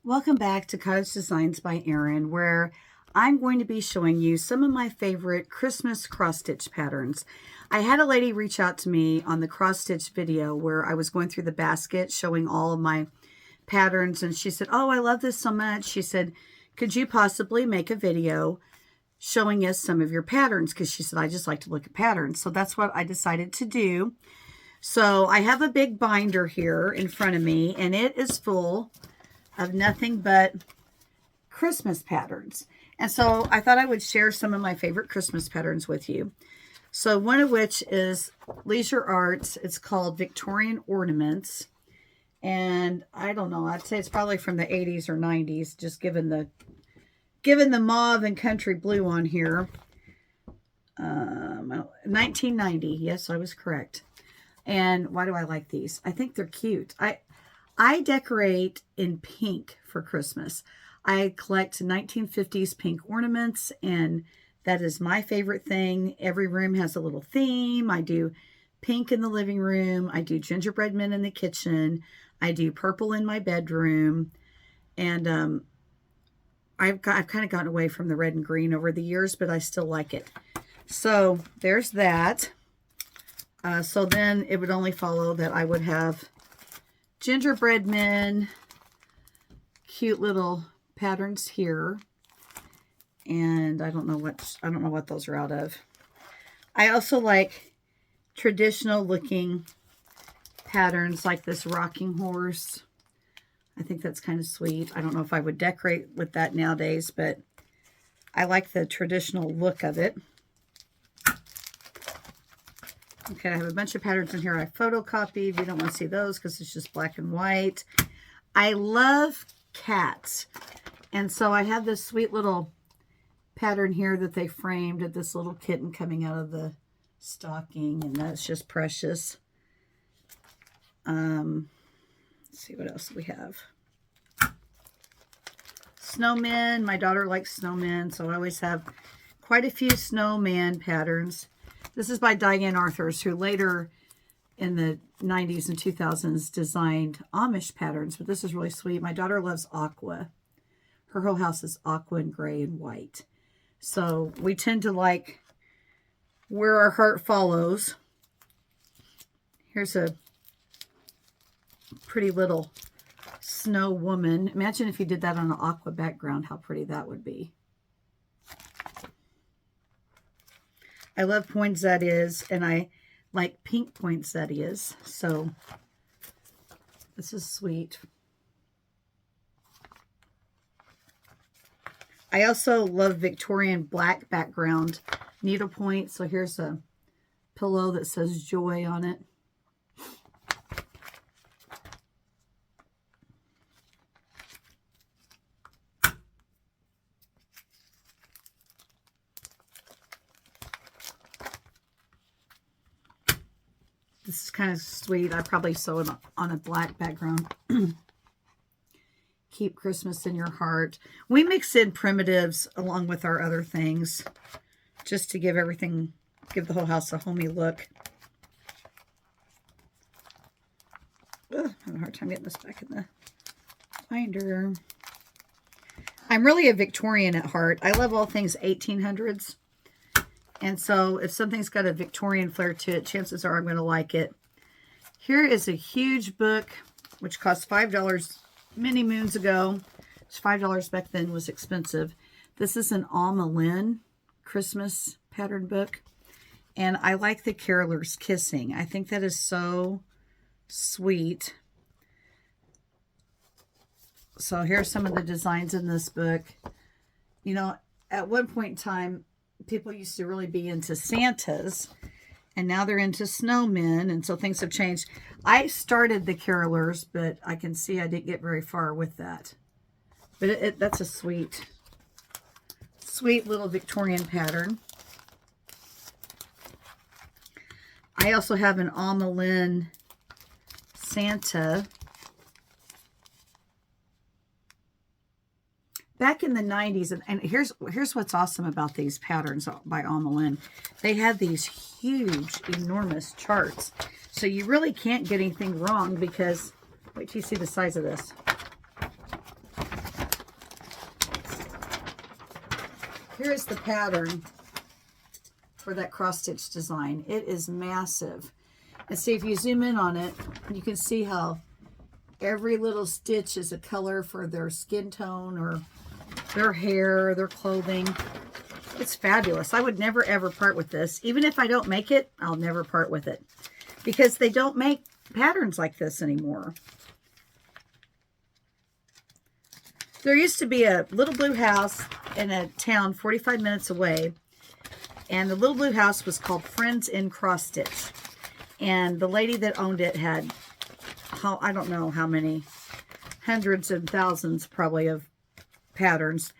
Welcome back to Cottage Designs by Erin, where I'm going to be showing you some of my favorite Christmas cross-stitch patterns. I had a lady reach out to me on the cross-stitch video where I was going through the basket showing all of my patterns, and she said, "Oh, I love this so much." She said, "Could you possibly make a video showing us some of your patterns?" Because she said, "I just like to look at patterns." So that's what I decided to do. So I have a big binder here in front of me, and it is full of nothing but Christmas patterns. And so I thought I would share some of my favorite Christmas patterns with you. So one of which is Leisure Arts. It's called Victorian Ornaments. And I don't know, I'd say it's probably from the 80s or 90s, just given the mauve and country blue on here. 1990. Yes, I was correct. And why do I like these? I think they're cute. I decorate in pink for Christmas. I collect 1950s pink ornaments, and that is my favorite thing. Every room has a little theme. I do pink in the living room. I do gingerbread men in the kitchen. I do purple in my bedroom. And I've kind of gotten away from the red and green over the years, but I still like it. So there's that. So then it would only follow that I would have gingerbread men, cute little patterns here, and I don't know what those are out of. I also like traditional looking patterns like this rocking horse. I think that's kind of sweet. I don't know if I would decorate with that nowadays, but I like the traditional look of it. Okay, I have a bunch of patterns in here I photocopied. You don't want to see those because it's just black and white. I love cats. And so I have this sweet little pattern here that they framed of this little kitten coming out of the stocking. And that's just precious. Let's see what else we have. Snowmen. My daughter likes snowmen, so I always have quite a few snowman patterns. This is by Diane Arthurs, who later in the 90s and 2000s designed Amish patterns, but this is really sweet. My daughter loves aqua. Her whole house is aqua and gray and white. So we tend to like where our heart follows. Here's a pretty little snow woman. Imagine if you did that on an aqua background, how pretty that would be. I love poinsettias, and I like pink poinsettias, so this is sweet. I also love Victorian black background needlepoint, so here's a pillow that says joy on it. This is kind of sweet. I probably sew it on a black background. Keep Christmas in your heart. We mix in primitives along with our other things just to give the whole house a homey look. Ugh, I'm having a hard time getting this back in the binder. I'm really a Victorian at heart. I love all things 1800s. And so if something's got a Victorian flair to it, chances are I'm going to like it. Here is a huge book, which cost $5 many moons ago. It's $5 back then, was expensive. This is an Alma Lynn Christmas pattern book. And I like the carolers kissing. I think that is so sweet. So here's some of the designs in this book. You know, at one point in time, people used to really be into Santas, and now they're into snowmen, and so things have changed. I started the carolers, but I can see I didn't get very far with that. But that's a sweet little Victorian pattern. I also have an Alma Lynn Santa. Back in the 90s, and here's what's awesome about these patterns by Alma Lynn. They have these huge, enormous charts. So you really can't get anything wrong because, wait till you see the size of this. Here is the pattern for that cross stitch design. It is massive. And see, if you zoom in on it, you can see how every little stitch is a color for their skin tone or their hair, their clothing. It's fabulous. I would never ever part with this. Even if I don't make it, I'll never part with it, because they don't make patterns like this anymore. There used to be a little blue house in a town 45 minutes away, and the little blue house was called Friends in Cross Stitch. And the lady that owned it had, I don't know how many, hundreds and thousands probably of patterns.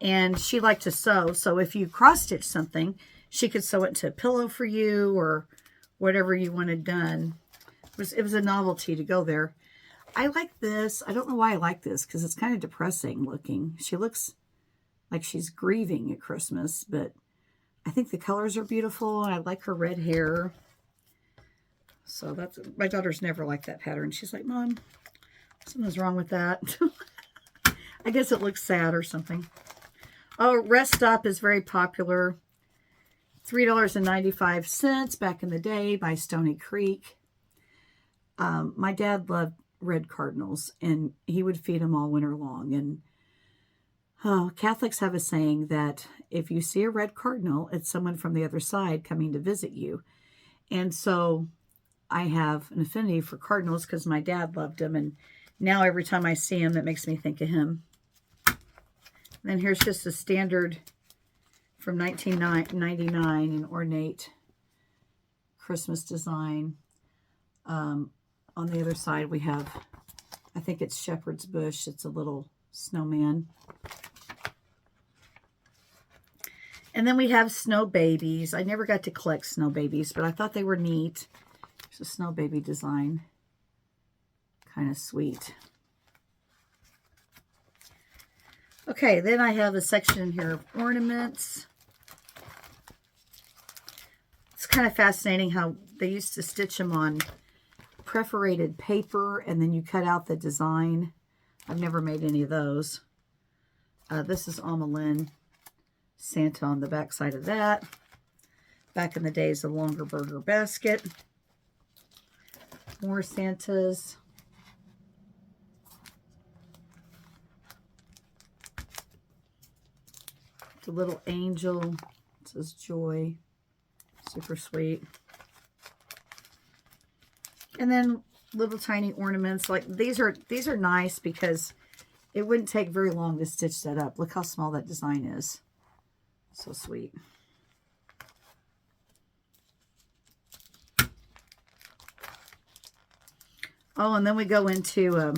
And she liked to sew. So if you cross stitch something, she could sew it to a pillow for you or whatever you wanted done. It was a novelty to go there. I like this. I don't know why I like this, because it's kind of depressing looking. She looks like she's grieving at Christmas, but I think the colors are beautiful. I like her red hair. So that's, my daughter's never liked that pattern. She's like, Mom, something's wrong with that. I guess it looks sad or something. Oh, Rest Stop is very popular. $3.95 back in the day by Stony Creek. My dad loved red cardinals, and he would feed them all winter long. And Catholics have a saying that if you see a red cardinal, it's someone from the other side coming to visit you. And so I have an affinity for cardinals because my dad loved them, and now every time I see him, it makes me think of him. Then here's just a standard from 1999, an ornate Christmas design. On the other side, we have, I think it's shepherd's bush. It's a little snowman. And then we have snow babies. I never got to collect snow babies, but I thought they were neat. There's a snow baby design. Kind of sweet. Okay, then I have a section here of ornaments. It's kind of fascinating how they used to stitch them on perforated paper, and then you cut out the design. I've never made any of those. This is Amelin Santa on the back side of that. Back in the days, a longer burger basket. More Santas. The little angel. It says joy. Super sweet. And then little tiny ornaments. Like these are nice because it wouldn't take very long to stitch that up. Look how small that design is. So sweet. Oh, and then we go into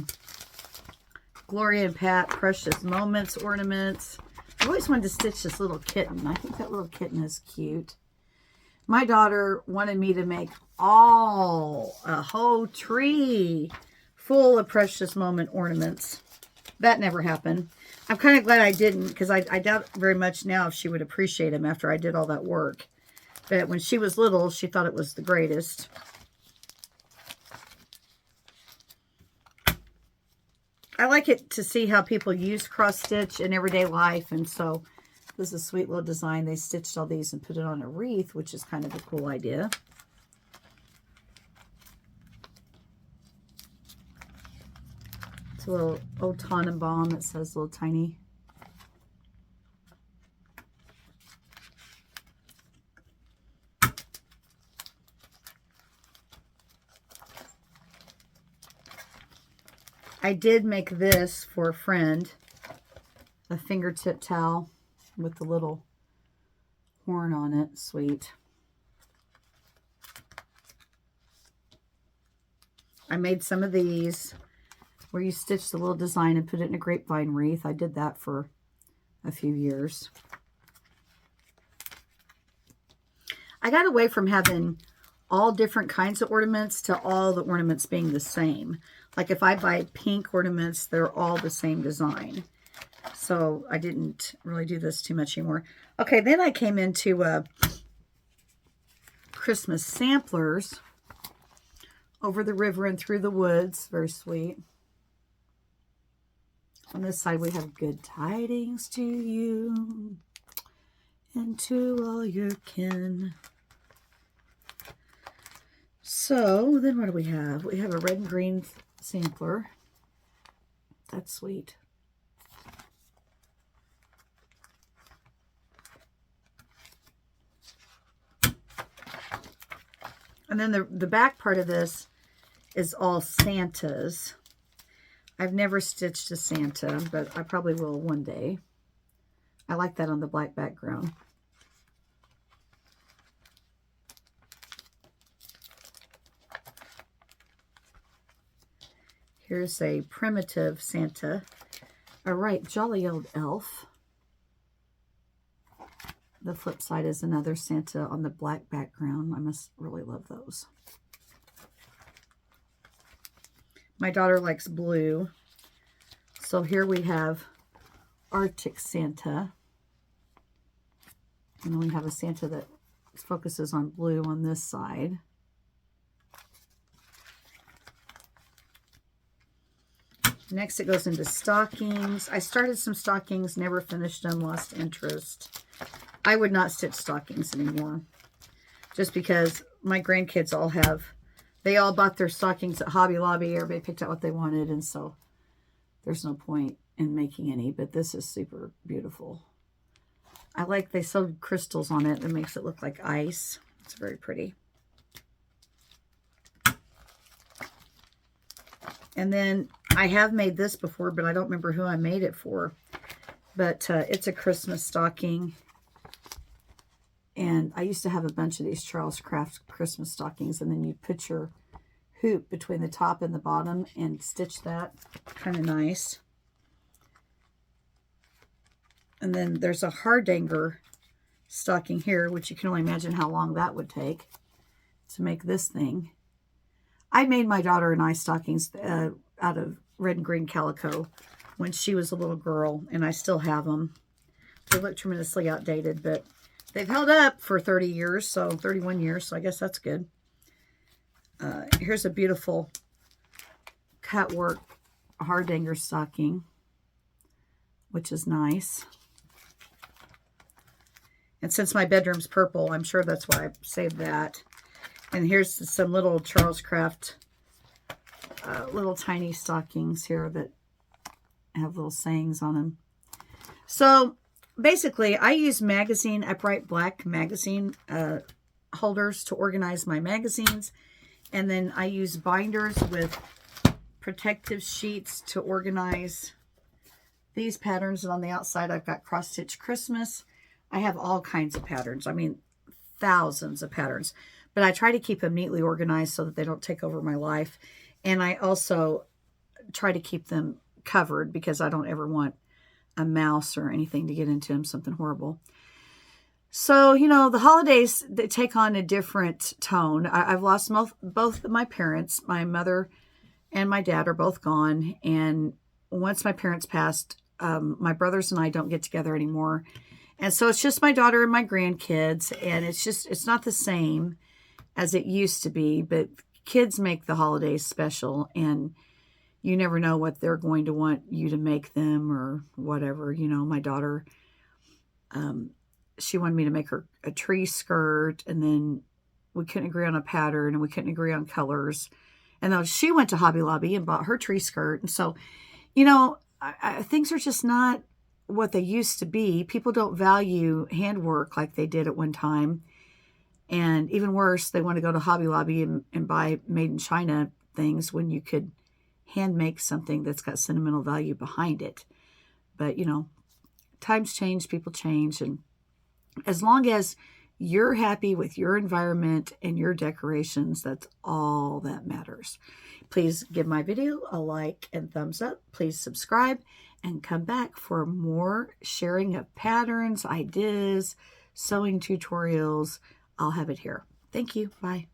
Gloria and Pat Precious Moments ornaments. I always wanted to stitch this little kitten. I think that little kitten is cute. My daughter wanted me to make a whole tree full of Precious Moment ornaments. That never happened. I'm kind of glad I didn't, because I doubt very much now if she would appreciate them after I did all that work. But when she was little, she thought it was the greatest. I like it to see how people use cross stitch in everyday life, and so this is a sweet little design. They stitched all these and put it on a wreath, which is kind of a cool idea. It's a little old Tannenbaum that says little tiny. I did make this for a friend, a fingertip towel with the little horn on it. Sweet. I made some of these where you stitch the little design and put it in a grapevine wreath. I did that for a few years. I got away from having all different kinds of ornaments to all the ornaments being the same. Like if I buy pink ornaments, they're all the same design. So I didn't really do this too much anymore. Okay, then I came into Christmas samplers. Over the river and through the woods. Very sweet. On this side we have good tidings to you. and to all your kin. So then what do we have? We have a red and green sampler. That's sweet. And then the back part of this is all Santas. I've never stitched a Santa, but I probably will one day. I like that on the black background. Here's a primitive Santa. All right, jolly old elf. The flip side is another Santa on the black background. I must really love those. My daughter likes blue. So here we have Arctic Santa. And then we have a Santa that focuses on blue on this side. Next it goes into stockings. I started some stockings, never finished them, lost interest. I would not stitch stockings anymore. Just because my grandkids all have, they all bought their stockings at Hobby Lobby. Everybody picked out what they wanted, and so there's no point in making any, but this is super beautiful. I like they sewed crystals on it. It makes it look like ice. It's very pretty. And then I have made this before, but I don't remember who I made it for. But it's a Christmas stocking. And I used to have a bunch of these Charles Craft Christmas stockings, and then you put your hoop between the top and the bottom and stitch that. Kind of nice. And then there's a hardanger stocking here, which you can only imagine how long that would take to make this thing. I made my daughter and I stockings out of red and green calico when she was a little girl, and I still have them. They look tremendously outdated, but they've held up for 30 years, so 31 years, so I guess that's good. Here's a beautiful cut work hardanger stocking, which is nice. And since my bedroom's purple, I'm sure that's why I saved that. And here's some little Charles Craft, little tiny stockings here that have little sayings on them. So basically, I use magazine, upright black magazine holders to organize my magazines. And then I use binders with protective sheets to organize these patterns. And on the outside, I've got cross-stitch Christmas. I have all kinds of patterns. I mean, thousands of patterns. But I try to keep them neatly organized so that they don't take over my life. And I also try to keep them covered because I don't ever want a mouse or anything to get into them, something horrible. So, you know, the holidays, they take on a different tone. I've lost both of my parents. My mother and my dad are both gone. And once my parents passed, my brothers and I don't get together anymore. And so it's just my daughter and my grandkids. And it's not the same as it used to be. But kids make the holidays special. And you never know what they're going to want you to make them or whatever. You know, my daughter, she wanted me to make her a tree skirt, and then we couldn't agree on a pattern, and we couldn't agree on colors. And then she went to Hobby Lobby and bought her tree skirt. And so, you know, things are just not what they used to be. People don't value handwork like they did at one time. And even worse, they want to go to Hobby Lobby and buy made in China things when you could hand make something that's got sentimental value behind it. But, you know, times change, people change. And as long as you're happy with your environment and your decorations, that's all that matters. Please give my video a like and thumbs up. Please subscribe and come back for more sharing of patterns, ideas, sewing tutorials. I'll have it here. Thank you. Bye.